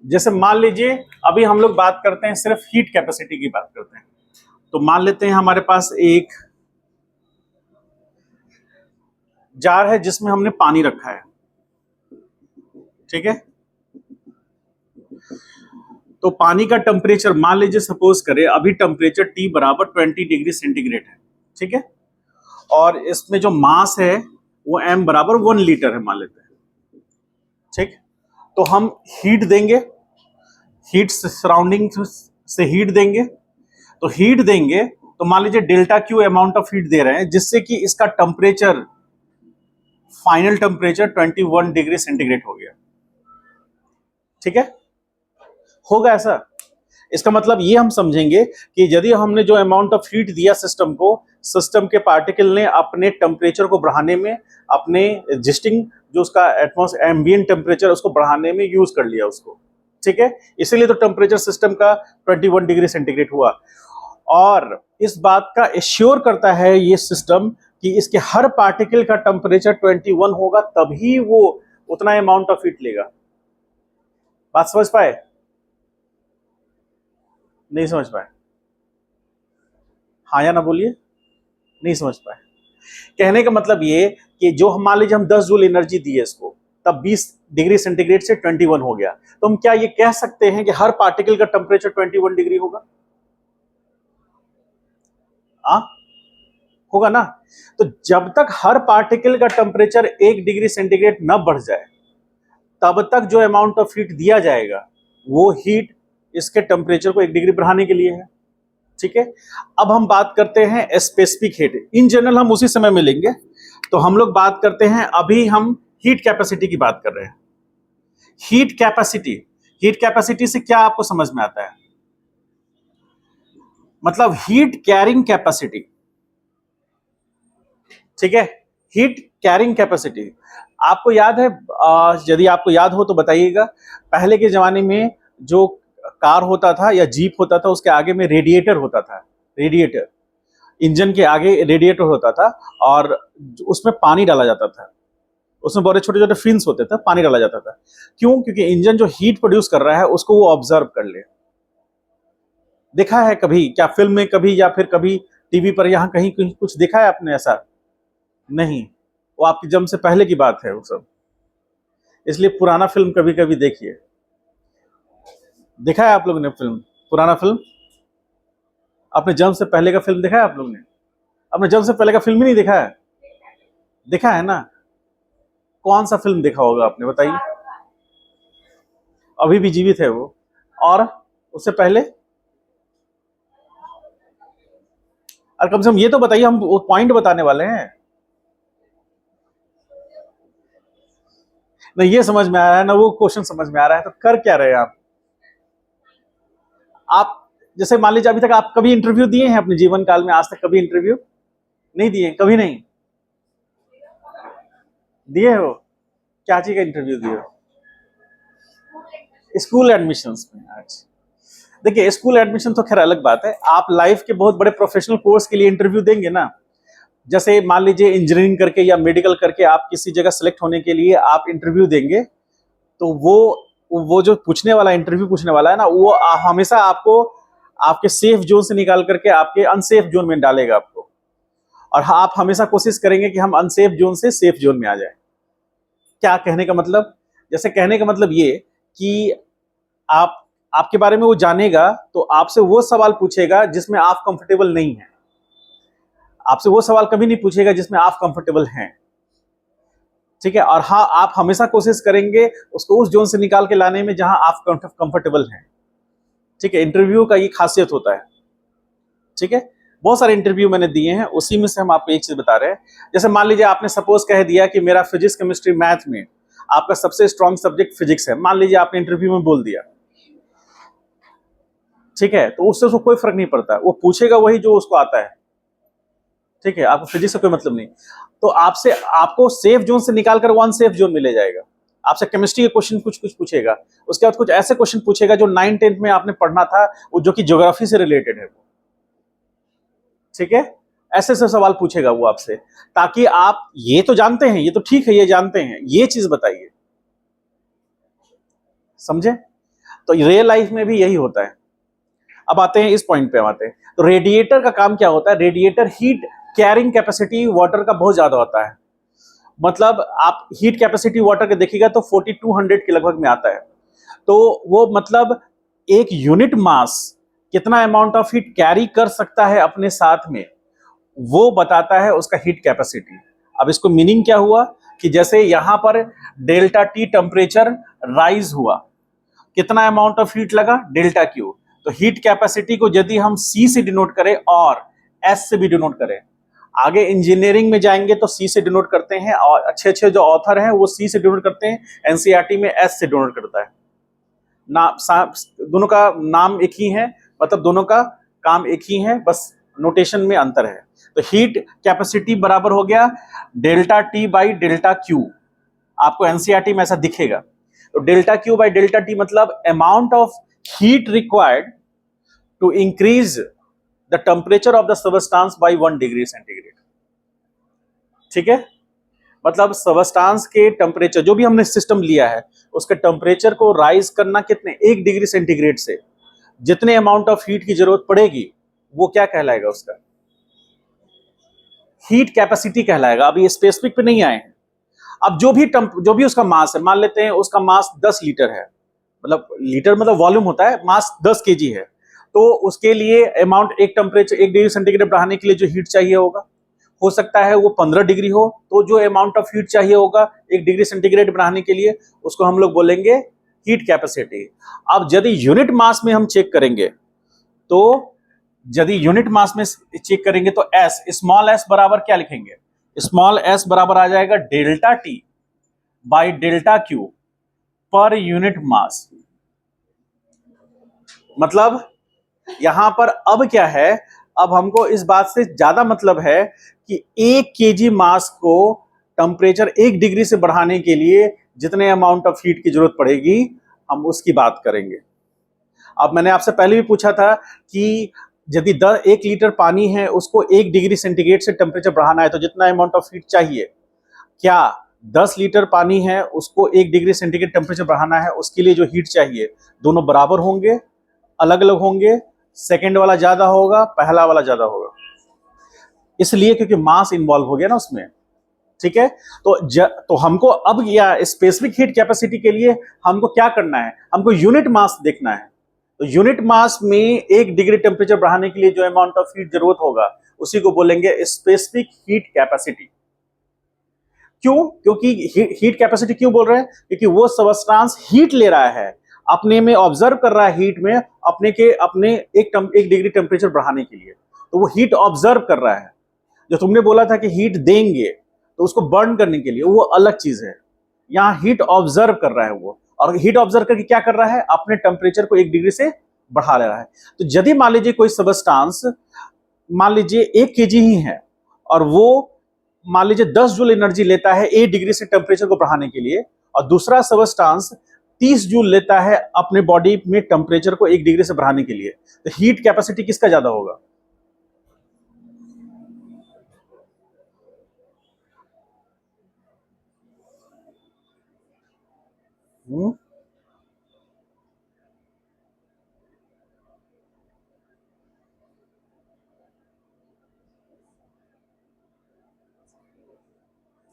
जैसे मान लीजिए अभी हम लोग बात करते हैं, सिर्फ हीट कैपेसिटी की बात करते हैं। तो मान लेते हैं हमारे पास एक जार है जिसमें हमने पानी रखा है, ठीक है। तो पानी का टेम्परेचर मान लीजिए सपोज करें अभी टेम्परेचर T बराबर 20 डिग्री सेंटीग्रेड है, ठीक है। और इसमें जो मास है वो m बराबर 1 लीटर है मान लेते हैं, ठीक। तो हम हीट देंगे, हीट सराउंडिंग से हीट देंगे। तो हीट देंगे तो मान लीजिए delta Q amount of heat दे रहे हैं, जिससे कि इसका temperature final temperature 21 degree centigrade हो गया, ठीक है। होगा ऐसा। इसका मतलब ये हम समझेंगे कि यदि हमने जो अमाउंट ऑफ हीट दिया सिस्टम को, सिस्टम के पार्टिकल ने अपने टेम्परेचर को बढ़ाने में, अपने एग्जिस्टिंग जो उसका एटमॉस्फेयर एम्बिएंट टेम्परेचर उसको बढ़ाने में यूज कर लिया उसको, ठीक है। इसीलिए तो टेम्परेचर सिस्टम का 21 डिग्री सेंटीग्रेड हुआ। और इस बात का एश्योर करता है ये सिस्टम कि इसके हर पार्टिकल का टेम्परेचर 21 होगा, तभी वो उतना अमाउंट ऑफ हीट लेगा। बात समझ पाए? नहीं समझ पाए? हाँ या ना बोलिए। नहीं समझ पाए? कहने का मतलब ये कि जो मान लीजिए हम 10 जूल एनर्जी दी है इसको, तब 20 डिग्री सेंटीग्रेड से 21 हो गया, तो हम क्या ये कह सकते हैं कि हर पार्टिकल का टेम्परेचर 21 डिग्री होगा? होगा ना। तो जब तक हर पार्टिकल का टेम्परेचर 1 डिग्री सेंटीग्रेड न बढ़ जाए, तब तक जो अमाउंट ऑफ हीट दिया जाएगा वो हीट इसके टेम्परेचर को 1 डिग्री बढ़ाने के लिए है, ठीक है। अब हम बात करते हैं स्पेसिफिक हीट। इन जनरल हम उसी समय मिलेंगे। तो हम लोग बात करते हैं, अभी हम हीट कैपेसिटी की बात कर रहे हैं। हीट कैपेसिटी, हीट कैपेसिटी से क्या आपको समझ में आता है? मतलब हीट कैरिंग कैपेसिटी, ठीक है। हीट कैरिंग कैपेसिटी आपको याद है? यदि आपको याद हो तो बताइएगा। पहले के जमाने में जो कार होता था या जीप होता था, उसके आगे में रेडिएटर होता था। रेडिएटर, इंजन के आगे रेडिएटर होता था और उसमें पानी डाला जाता था। उसमें बड़े छोटे छोटे फिन्स होते थे, पानी डाला जाता था। क्यों? क्योंकि इंजन जो हीट प्रोड्यूस कर रहा है उसको वो ऑब्जर्व कर ले। देखा है कभी क्या फिल्म में, कभी या फिर कभी टीवी पर, यहाँ कहीं कहीं कुछ देखा है आपने ऐसा? नहीं, वो आपकी जन्म से पहले की बात है वो सब। इसलिए पुराना फिल्म कभी कभी देखिए। देखा है आप लोगों ने फिल्म, पुराना फिल्म? अपने जन्म से पहले का फिल्म देखा है आप लोगों ने? अपने जन्म से पहले का फिल्म ही नहीं देखा है? देखा है ना। कौन सा फिल्म देखा होगा आपने, बताइए। अभी भी जीवित है वो। और उससे पहले? और कम से कम ये तो बताइए, हम वो पॉइंट बताने वाले हैं। ना ये समझ में आ रहा है ना वो क्वेश्चन समझ में आ रहा है, तो कर क्या रहे हैं आप जैसे मान लीजिए अभी तक आप कभी इंटरव्यू दिए हैं अपने जीवन काल में? आज तक कभी इंटरव्यू नहीं दिए? कभी नहीं दिए हो? क्या चीज का इंटरव्यू दिए हो? स्कूल एडमिशंस में? अच्छा, देखिए स्कूल एडमिशन तो खैर अलग बात है। आप लाइफ के बहुत बड़े प्रोफेशनल कोर्स के लिए इंटरव्यू देंगे ना। जैसे मान लीजिए इंजीनियरिंग करके या मेडिकल करके आप किसी जगह सेलेक्ट होने के लिए आप इंटरव्यू देंगे, तो वो जो पूछने वाला, इंटरव्यू पूछने वाला है ना, वो हमेशा आपको आपके सेफ जोन से निकाल करके आपके अनसेफ जोन में डालेगा आपको। और हाँ, आप हमेशा कोशिश करेंगे कि हम अनसेफ जोन से सेफ जोन में आ जाए। क्या कहने का मतलब? जैसे कहने का मतलब ये कि आप आपके बारे में वो जानेगा तो आपसे वो सवाल पूछेगा जिसमें आप कंफर्टेबल नहीं है। आपसे वो सवाल कभी नहीं पूछेगा जिसमें आप कंफर्टेबल हैं, ठीक है। और हाँ, आप हमेशा कोशिश करेंगे उसको उस जोन से निकाल के लाने में जहां आप कंफर्टेबल हैं, ठीक है। इंटरव्यू का ये खासियत होता है, ठीक है। बहुत सारे इंटरव्यू मैंने दिए हैं, उसी में से हम आपको एक चीज बता रहे हैं। जैसे मान लीजिए आपने सपोज कह दिया कि मेरा फिजिक्स केमिस्ट्री मैथ में आपका सबसे स्ट्रॉन्ग सब्जेक्ट फिजिक्स है, मान लीजिए आपने इंटरव्यू में बोल दिया, ठीक है। तो उससे उसको कोई फर्क नहीं पड़ता, वो पूछेगा वही जो उसको आता है, ठीक है। आपको फिजिक्स से कोई मतलब नहीं। तो आपसे आपको सेफ जोन से निकालकर वन सेफ जोन में ले जाएगा। आपसे केमिस्ट्री के क्वेश्चन कुछ कुछ पूछेगा, उसके बाद कुछ ऐसे क्वेश्चन पूछेगा जो 9-10 में आपने पढ़ना था, वो जो कि ज्योग्राफी से रिलेटेड है, ठीक है। ऐसे ऐसे सवाल पूछेगा वो आपसे, ताकि आप ये तो जानते हैं, ये तो ठीक है, ये जानते हैं, ये चीज बताइए, समझे। तो रियल लाइफ में भी यही होता है। अब आते हैं इस पॉइंट पे, हम आते हैं तो रेडिएटर का काम क्या होता है। Radiator heat carrying capacity water का बहुत ज्यादा होता है। मतलब आप हीट कैपेसिटी वाटर का देखिएगा तो 4200 के लगभग में आता है। तो वो मतलब एक यूनिट मास कितना अमाउंट ऑफ हीट कैरी कर सकता है अपने साथ में, वो बताता है उसका हीट कैपेसिटी। अब इसको मीनिंग क्या हुआ कि जैसे यहां पर डेल्टा टी टेम्परेचर राइज हुआ, कितना अमाउंट ऑफ हीट लगा, डेल्टा क्यू। तो हीट कैपेसिटी को यदि हम सी से डिनोट करें और एस से भी डिनोट करें, आगे इंजीनियरिंग में जाएंगे तो सी से डिनोट करते हैं, और अच्छे अच्छे जो ऑथर हैं वो सी से डिनोट करते हैं, एनसीईआरटी में एस से डिनोट करता है। दोनों का नाम एक ही है, मतलब दोनों का काम एक ही है, बस नोटेशन में अंतर है। तो हीट कैपेसिटी बराबर हो गया delta T by delta Q. आपको एनसीईआरटी में ऐसा दिखेगा। तो delta Q by delta T मतलब amount of heat required to increase the temperature of the substance by 1 degree centigrade. ठीक है, मतलब सबस्टांस के टेम्परेचर जो भी हमने सिस्टम लिया है उसके टेम्परेचर को राइज करना कितने, 1 डिग्री सेंटीग्रेड से। जितने अमाउंट ऑफ हीट की जरूरत पड़ेगी वो क्या कहलाएगा, उसका हीट कैपेसिटी कहलाएगा। अभी स्पेसिफिक पे नहीं आए हैं। अब जो भी उसका मास है, मान लेते हैं उसका मास 10 लीटर है, मतलब लीटर मतलब वॉल्यूम होता है, मास 10 केजी है, तो उसके लिए अमाउंट एक टेम्परेचर 1 डिग्री सेंटीग्रेड बढ़ाने के लिए जो हीट चाहिए होगा, हो सकता है वो 15 डिग्री हो, तो जो अमाउंट ऑफ हीट चाहिए होगा 1 डिग्री सेंटीग्रेड बढ़ाने के लिए, उसको हम लोग बोलेंगे हीट कैपेसिटी। अब यदि यूनिट मास में हम चेक करेंगे तो यदि यूनिट मास में चेक करेंगे तो एस, स्मॉल एस बराबर क्या लिखेंगे, स्मॉल एस बराबर आ जाएगा delta T by delta Q per unit mass. मतलब यहां पर अब क्या है, अब हमको इस बात से ज्यादा मतलब है कि 1 केजी मास को टेम्परेचर 1 डिग्री से बढ़ाने के लिए जितने अमाउंट ऑफ हीट की जरूरत पड़ेगी हम उसकी बात करेंगे। अब मैंने आपसे पहले भी पूछा था कि यदि 1 लीटर पानी है उसको 1 डिग्री सेंटीग्रेड से टेम्परेचर बढ़ाना है तो जितना अमाउंट ऑफ हीट चाहिए, क्या 10 लीटर पानी है उसको 1 डिग्री सेंटीग्रेड टेम्परेचर बढ़ाना है, उसके लिए जो हीट चाहिए दोनों बराबर होंगे, अलग अलग होंगे, सेकेंड वाला ज्यादा होगा, पहला वाला ज्यादा होगा, इसलिए क्योंकि मास इन्वॉल्व हो गया ना उसमें। ठीक है, तो हमको अब या स्पेसिफिक हीट कैपेसिटी के लिए हमको क्या करना है, हमको यूनिट मास देखना है। तो यूनिट मास में 1 डिग्री टेम्परेचर बढ़ाने के लिए जो अमाउंट ऑफ हीट जरूरत होगा उसी को बोलेंगे स्पेसिफिक हीट कैपेसिटी। क्यों, क्योंकि हीट कैपेसिटी क्यों बोल रहे हैं, क्योंकि वो सबस्टांस हीट ले रहा है, अपने में ऑब्जर्व कर रहा है हीट में, अपने 1 डिग्री टेम्परेचर बढ़ाने के लिए, तो वो हीट ऑब्जर्व कर रहा है। जो तुमने बोला था कि हीट देंगे तो उसको बर्न करने के लिए, वो अलग चीज है। यहाँ हीट ऑब्जर्व कर रहा है वो, और हीट ऑब्जर्व करके क्या कर रहा है, अपने टेम्परेचर को 1 डिग्री से बढ़ा ले रहा है। तो यदि मान लीजिए कोई सबस्टांस मान लीजिए 1 केजी ही है और वो मान लीजिए 10 जूल एनर्जी लेता है 1 डिग्री से टेम्परेचर को बढ़ाने के लिए, और दूसरा सबस्टांस 30 जूल लेता है अपने बॉडी में टेम्परेचर को 1 डिग्री से बढ़ाने के लिए, तो हीट कैपेसिटी किसका ज्यादा होगा?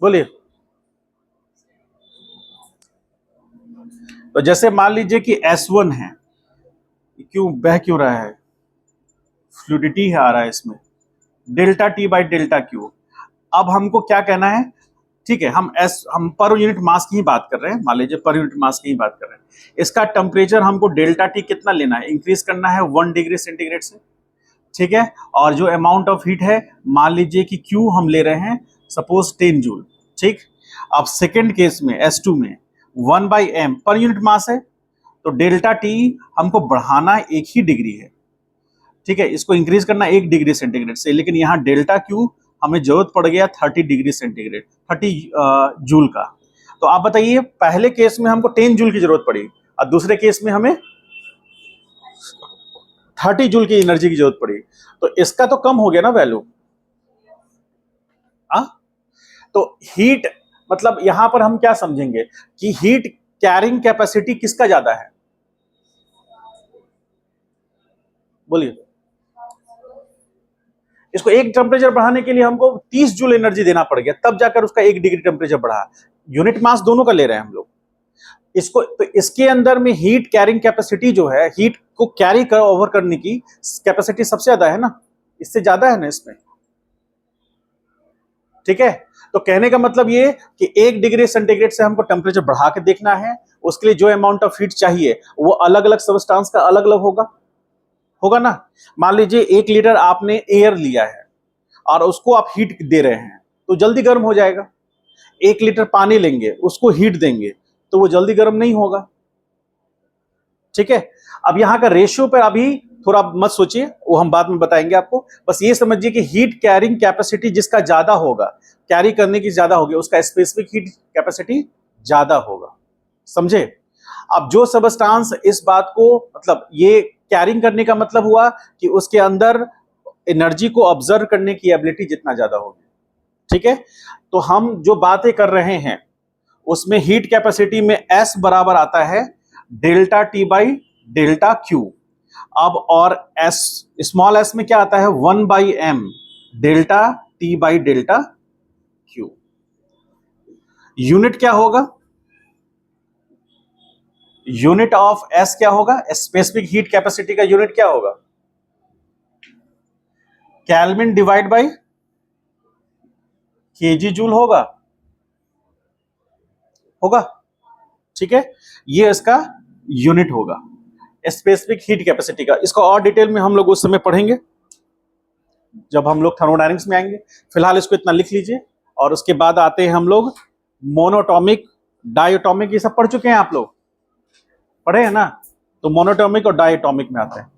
बोलिए। तो जैसे मान लीजिए कि S1 है, क्यों बह क्यों रहा है, फ्लूडिटी आ रहा है इसमें, delta T by delta Q. अब हमको क्या कहना है, ठीक है, हम पर यूनिट मास की ही बात कर रहे हैं, मान लीजिए पर यूनिट मास की ही बात कर रहे हैं। इसका टेम्परेचर हमको डेल्टा टी कितना लेना है, इंक्रीज करना है 1 डिग्री सेंटीग्रेड से। ठीक है, और जो अमाउंट ऑफ हीट है मान लीजिए कि क्यू हम ले रहे हैं सपोज 10 जूल। ठीक, अब सेकेंड केस में S2 में 1/m पर यूनिट मास है, तो डेल्टा टी हमको बढ़ाना 1 ही डिग्री है। ठीक है, इसको इंक्रीज करना 1 डिग्री सेंटीग्रेड से, लेकिन यहाँ डेल्टा क्यू हमें जरूरत पड़ गया 30 डिग्री सेंटीग्रेड, 30 जूल का। तो आप बताइए, पहले केस में हमको 10 जूल की जरूरत पड़ी और दूसरे केस में हमें 30 जूल की एनर्जी की जरूरत पड़ी, तो इसका तो कम हो गया ना वैल्यू। तो हीट मतलब यहां पर हम क्या समझेंगे कि हीट कैरिंग कैपेसिटी किसका ज्यादा है, बोलिए। इसको 1 टेम्परेचर बढ़ाने के लिए हमको 30 जूल एनर्जी देना पड़ गया, तब जाकर उसका 1 डिग्री टेम्परेचर बढ़ा। यूनिट मास दोनों का ले रहे हैं हम लोग इसको। तो इसके अंदर में हीट कैरिंग कैपेसिटी जो है, हीट को कैरी कर ओवर करने की कैपेसिटी सबसे ज्यादा है ना, इससे ज्यादा है ना इसमें, ठीक है। तो कहने का मतलब ये कि 1 डिग्री सेंटीग्रेड से हमको टेम्परेचर बढ़ा के देखना है, उसके लिए जो अमाउंट ऑफ हीट चाहिए वो अलग अलग सबस्टांस का अलग अलग होगा ना। मान लीजिए 1 लीटर आपने एयर लिया है और उसको आप हीट दे रहे हैं तो जल्दी गर्म हो जाएगा। 1 लीटर पानी लेंगे, उसको हीट देंगे तो वो जल्दी गर्म नहीं होगा, ठीक है। अब यहां का रेशियो पर अभी थोड़ा मत सोचिए, वो हम बाद में बताएंगे आपको। बस ये समझिए कि हीट कैरिंग कैपेसिटी जिसका ज्यादा होगा, कैरी करने की ज्यादा होगी, उसका स्पेसिफिक हीट कैपेसिटी ज्यादा होगा, समझे। अब जो सबस्टांस इस बात को, मतलब ये कैरिंग करने का मतलब हुआ कि उसके अंदर एनर्जी को ऑब्जर्व करने की एबिलिटी जितना ज्यादा होगी, ठीक है। तो हम जो बातें कर रहे हैं उसमें हीट कैपेसिटी में S बराबर आता है delta T by delta Q। अब और S, स्मॉल s में क्या आता है 1/m delta T by delta Q। Unit क्या होगा, यूनिट ऑफ S क्या होगा, स्पेसिफिक हीट कैपेसिटी का यूनिट क्या होगा, kelvin divide by KG joule होगा, ठीक है। ये इसका यूनिट होगा स्पेसिफिक हीट कैपेसिटी का। इसको और डिटेल में हम लोग उस समय पढ़ेंगे जब हम लोग थर्मोडायनेमिक्स में आएंगे। फिलहाल इसको इतना लिख लीजिए और उसके बाद आते हैं हम लोग मोनोटॉमिक, डायटोमिक, ये सब पढ़ चुके हैं आप लोग, पढ़े हैं ना। तो मोनोटॉमिक और डायटोमिक में आते हैं।